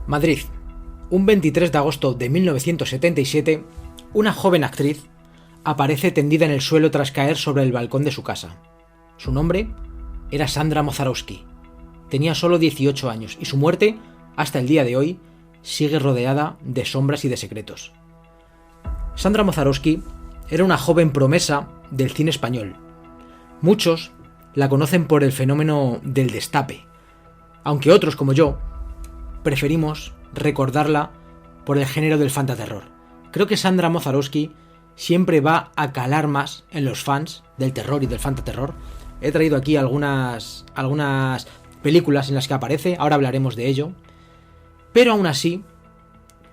Madrid, un 23 de agosto de 1977, una joven actriz aparece tendida en el suelo tras caer sobre el balcón de su casa. Su nombre era Sandra Mozarowski. Tenía solo 18 años y su muerte, hasta el día de hoy, sigue rodeada de sombras y de secretos. Sandra Mozarowski era una joven promesa del cine español. Muchos la conocen por el fenómeno del destape, aunque otros, como yo, preferimos recordarla por el género del fantaterror. Creo que Sandra Mozarowski siempre va a calar más en los fans del terror y del fantaterror. He traído aquí algunas películas en las que aparece, ahora hablaremos de ello. Pero aún así,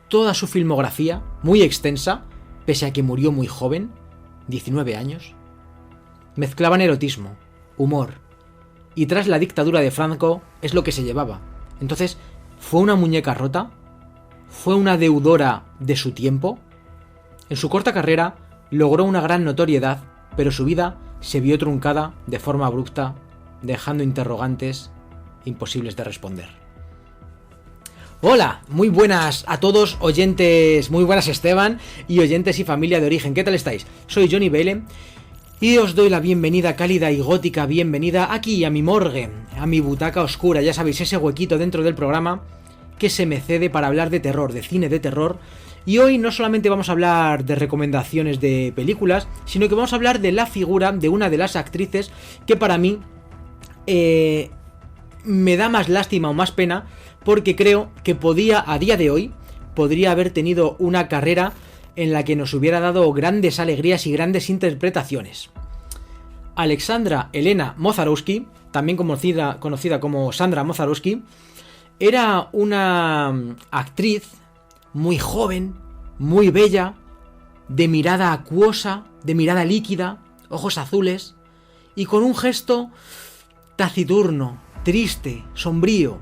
toda su filmografía, muy extensa, pese a que murió muy joven, 19 años, mezclaban erotismo, humor, y tras la dictadura de Franco es lo que se llevaba. Entonces, ¿fue una muñeca rota? ¿Fue una deudora de su tiempo? En su corta carrera logró una gran notoriedad, pero su vida se vio truncada de forma abrupta, dejando interrogantes imposibles de responder. Hola, muy buenas a todos oyentes, muy buenas Esteban y oyentes y familia de origen, ¿qué tal estáis? Soy Johnny Baile y os doy la bienvenida cálida y gótica bienvenida aquí a mi morgue, a mi butaca oscura, ya sabéis, ese huequito dentro del programa que se me cede para hablar de terror, de cine de terror. Y hoy no solamente vamos a hablar de recomendaciones de películas, sino que vamos a hablar de la figura de una de las actrices que para mí me da más lástima o más pena, porque creo que a día de hoy, podría haber tenido una carrera en la que nos hubiera dado grandes alegrías y grandes interpretaciones. Alexandra Elena Mozarowski, también conocida como Sandra Mozarowski, era una actriz muy joven, muy bella, de mirada acuosa, de mirada líquida, ojos azules, y con un gesto taciturno, triste, sombrío.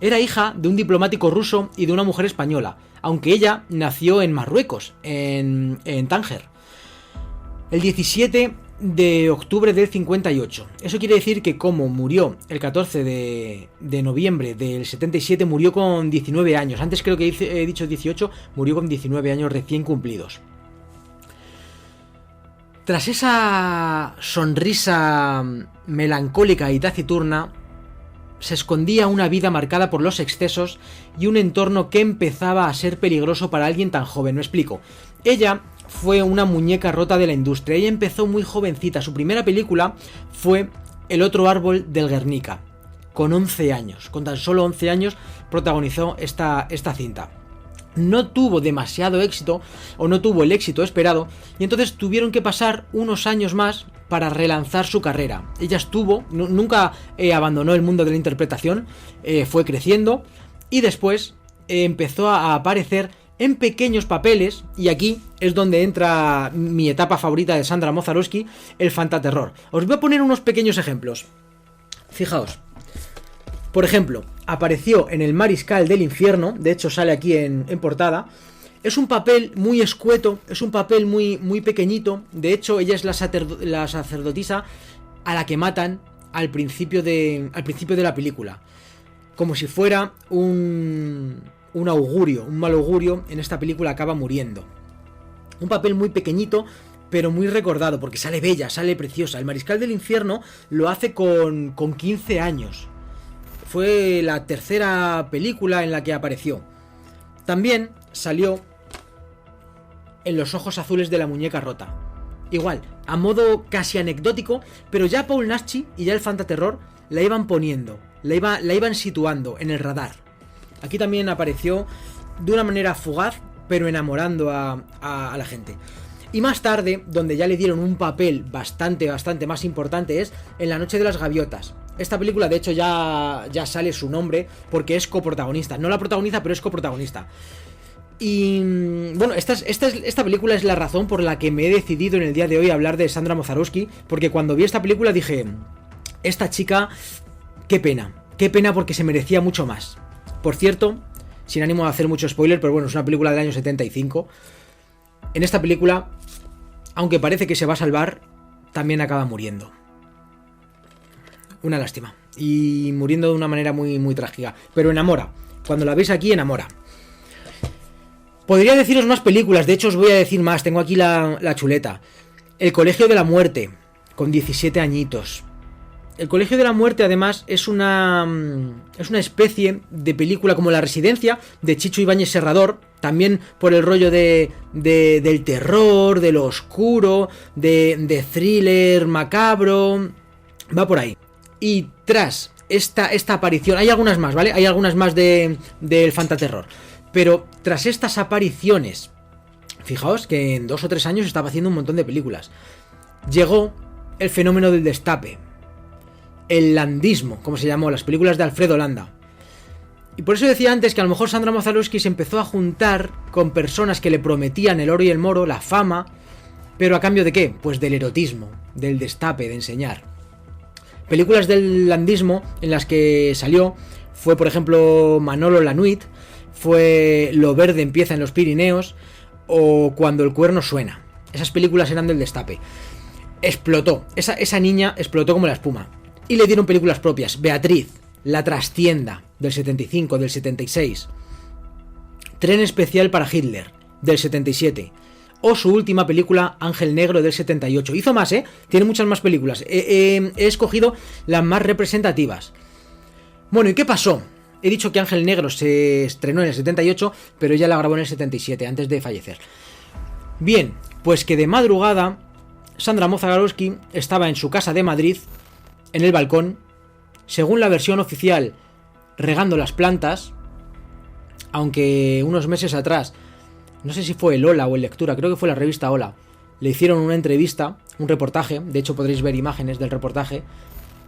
Era hija de un diplomático ruso y de una mujer española, aunque ella nació en Marruecos, en Tánger, el 17 de octubre del 58. Eso quiere decir que como murió el 14 de noviembre del 77, murió con 19 años. Antes creo que he dicho 18, murió con 19 años recién cumplidos. Tras esa sonrisa melancólica y taciturna, se escondía una vida marcada por los excesos y un entorno que empezaba a ser peligroso para alguien tan joven. Me explico. Ella fue una muñeca rota de la industria. Ella empezó muy jovencita. Su primera película fue El otro árbol del Guernica, con 11 años. Con tan solo 11 años protagonizó esta cinta. No tuvo demasiado éxito, o no tuvo el éxito esperado, y entonces tuvieron que pasar unos años más para relanzar su carrera. Ella nunca abandonó el mundo de la interpretación, fue creciendo, y después empezó a aparecer en pequeños papeles, y aquí es donde entra mi etapa favorita de Sandra Mozarowski, el fantaterror. Os voy a poner unos pequeños ejemplos. Fijaos. Por ejemplo, apareció en El Mariscal del Infierno, de hecho sale aquí en portada. Es un papel muy escueto, es un papel muy, muy pequeño. De hecho, ella es la sacerdotisa a la que matan al principio de la película. Como si fuera un augurio, un mal augurio. En esta película acaba muriendo. Un papel muy pequeñito, pero muy recordado, porque sale bella, sale preciosa. El Mariscal del Infierno lo hace con 15 años. Fue la tercera película en la que apareció. También salió en Los ojos azules de la muñeca rota. Igual, a modo casi anecdótico, pero ya Paul Naschy y ya el fantaterror la iban poniendo, la iban situando en el radar. Aquí también apareció de una manera fugaz, pero enamorando a la gente. Y más tarde, donde ya le dieron un papel bastante más importante, es en La noche de las gaviotas. Esta película, de hecho, ya sale su nombre porque es coprotagonista. No la protagoniza, pero es coprotagonista. Y bueno, esta película es la razón por la que me he decidido en el día de hoy a hablar de Sandra Mozarowski, porque cuando vi esta película dije, esta chica, qué pena porque se merecía mucho más. Por cierto, sin ánimo de hacer mucho spoiler, pero bueno, es una película del año 75. En esta película, aunque parece que se va a salvar, también acaba muriendo. Una lástima. Y muriendo de una manera muy, muy trágica. Pero enamora. Cuando la veis aquí, enamora. Podría deciros más películas, de hecho os voy a decir más, tengo aquí la chuleta. El Colegio de la Muerte, con 17 añitos. El Colegio de la Muerte, además, es una especie de película como La Residencia, de Chicho Ibáñez Serrador, también por el rollo del terror, de lo oscuro, de thriller macabro, va por ahí. Y tras esta aparición, hay algunas más, ¿vale? Hay algunas más del fantaterror. Pero tras estas apariciones, fijaos que en 2 o 3 años estaba haciendo un montón de películas. Llegó el fenómeno del destape, el landismo, como se llamó, las películas de Alfredo Landa. Y por eso decía antes que a lo mejor Sandra Moszalowski se empezó a juntar con personas que le prometían el oro y el moro, la fama, pero ¿a cambio de qué? Pues del erotismo, del destape, de enseñar. Películas del landismo en las que salió fue, por ejemplo, Manolo la Nuit, fue Lo verde empieza en los Pirineos o Cuando el cuerno suena. Esas películas eran del destape. Explotó, esa niña explotó como la espuma. Y le dieron películas propias. Beatriz, La trastienda, del 75, del 76. Tren especial para Hitler, del 77. O su última película, Ángel Negro, del 78. Hizo más, tiene muchas más películas. He escogido las más representativas. Bueno, ¿y qué pasó? He dicho que Ángel Negro se estrenó en el 78, pero ella la grabó en el 77, antes de fallecer. Bien, pues que de madrugada Sandra Moszalowski estaba en su casa de Madrid, en el balcón, según la versión oficial, regando las plantas, aunque unos meses atrás, no sé si fue el Hola o el Lectura, creo que fue la revista Hola, le hicieron una entrevista, un reportaje, de hecho podréis ver imágenes del reportaje,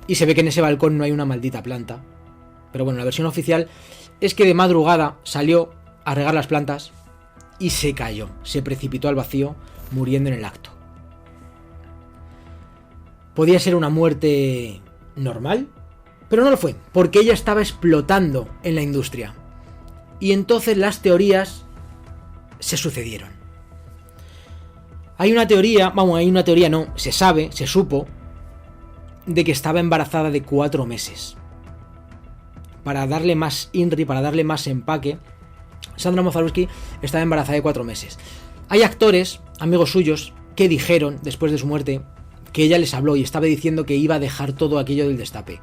y se ve que en ese balcón no hay una maldita planta. Pero bueno, la versión oficial es que de madrugada salió a regar las plantas y se cayó, se precipitó al vacío, muriendo en el acto. Podía ser una muerte normal, pero no lo fue, porque ella estaba explotando en la industria. Y entonces las teorías se sucedieron. Hay una teoría no, se sabe, se supo, de que estaba embarazada de 4 meses. Para darle más INRI, para darle más empaque, Sandra Moszalowski estaba embarazada de 4 meses. Hay actores, amigos suyos, que dijeron, después de su muerte, que ella les habló y estaba diciendo que iba a dejar todo aquello del destape.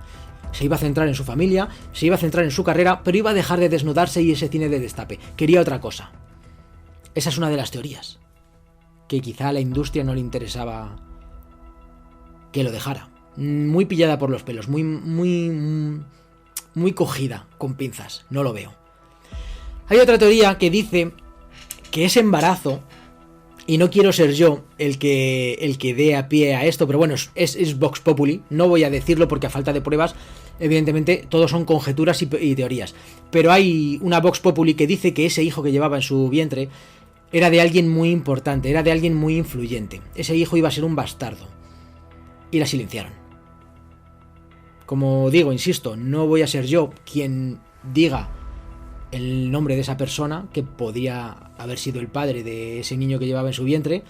Se iba a centrar en su familia, se iba a centrar en su carrera, pero iba a dejar de desnudarse y ese cine de destape. Quería otra cosa. Esa es una de las teorías. Que quizá a la industria no le interesaba que lo dejara. Muy pillada por los pelos, muy cogida con pinzas. No lo veo. Hay otra teoría que dice que ese embarazo, y no quiero ser yo el que dé a pie a esto, pero bueno, es Vox Populi, no voy a decirlo porque a falta de pruebas, evidentemente, todos son conjeturas y teorías. Pero hay una Vox Populi que dice que ese hijo que llevaba en su vientre era de alguien muy importante, era de alguien muy influyente. Ese hijo iba a ser un bastardo. Y la silenciaron. Como digo, insisto, no voy a ser yo quien diga el nombre de esa persona, que podía haber sido el padre de ese niño que llevaba en su vientre,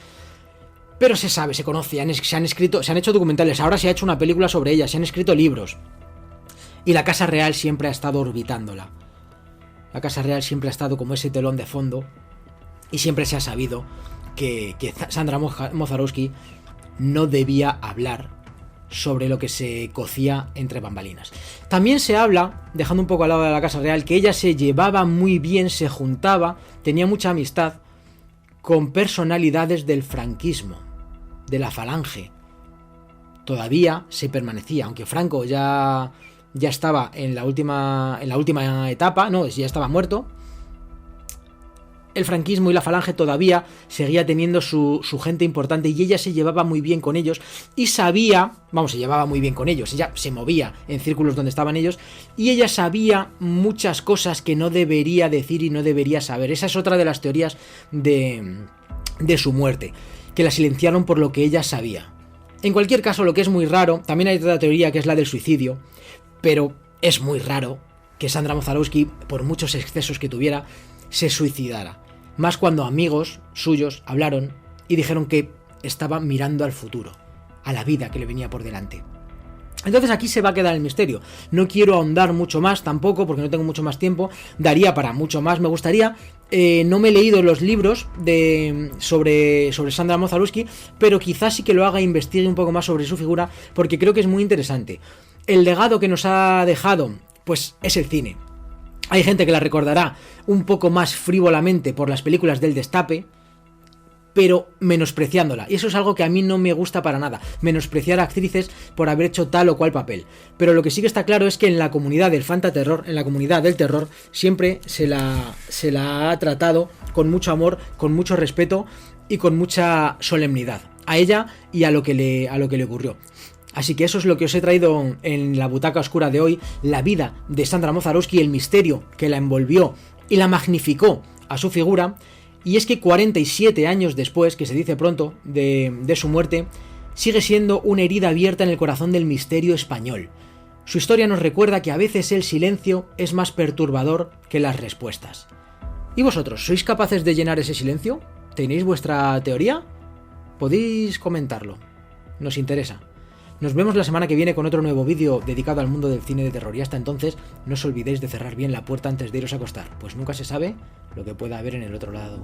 pero se sabe, se conoce, se han hecho documentales, ahora se ha hecho una película sobre ella, se han escrito libros, y la Casa Real siempre ha estado orbitándola. La Casa Real siempre ha estado como ese telón de fondo, y siempre se ha sabido que Sandra Moszalowski no debía hablar sobre lo que se cocía entre bambalinas. También se habla, dejando un poco al lado de la Casa Real, que ella se llevaba muy bien, se juntaba, tenía mucha amistad con personalidades del franquismo, de la Falange. Todavía se permanecía, aunque Franco ya estaba en la última etapa, no, ya estaba muerto. El franquismo y la Falange todavía seguía teniendo su gente importante y ella se llevaba muy bien con ellos y sabía, se llevaba muy bien con ellos, ella se movía en círculos donde estaban ellos y ella sabía muchas cosas que no debería decir y no debería saber. Esa es otra de las teorías de su muerte, que la silenciaron por lo que ella sabía. En cualquier caso, lo que es muy raro, también hay otra teoría que es la del suicidio, pero es muy raro que Sandra Moszalowski, por muchos excesos que tuviera, se suicidara. Más cuando amigos suyos hablaron y dijeron que estaba mirando al futuro, a la vida que le venía por delante. Entonces aquí se va a quedar el misterio. No quiero ahondar mucho más tampoco, porque no tengo mucho más tiempo. Daría para mucho más, me gustaría. No me he leído los libros sobre Sandra Mozaruski, pero quizás sí que lo haga e investigue un poco más sobre su figura, porque creo que es muy interesante. El legado que nos ha dejado, pues es el cine. Hay gente que la recordará un poco más frívolamente por las películas del Destape, pero menospreciándola. Y eso es algo que a mí no me gusta para nada, menospreciar a actrices por haber hecho tal o cual papel. Pero lo que sí que está claro es que en la comunidad del fantaterror, en la comunidad del terror, siempre se la ha tratado con mucho amor, con mucho respeto y con mucha solemnidad. A ella y a lo que le ocurrió. Así que eso es lo que os he traído en la butaca oscura de hoy, la vida de Sandra Mozaruski, el misterio que la envolvió y la magnificó a su figura. Y es que 47 años después, que se dice pronto, de su muerte, sigue siendo una herida abierta en el corazón del misterio español. Su historia nos recuerda que a veces el silencio es más perturbador que las respuestas. ¿Y vosotros, sois capaces de llenar ese silencio? ¿Tenéis vuestra teoría? Podéis comentarlo. Nos interesa. Nos vemos la semana que viene con otro nuevo vídeo dedicado al mundo del cine de terror. Y hasta entonces, no os olvidéis de cerrar bien la puerta antes de iros a acostar, pues nunca se sabe lo que pueda haber en el otro lado.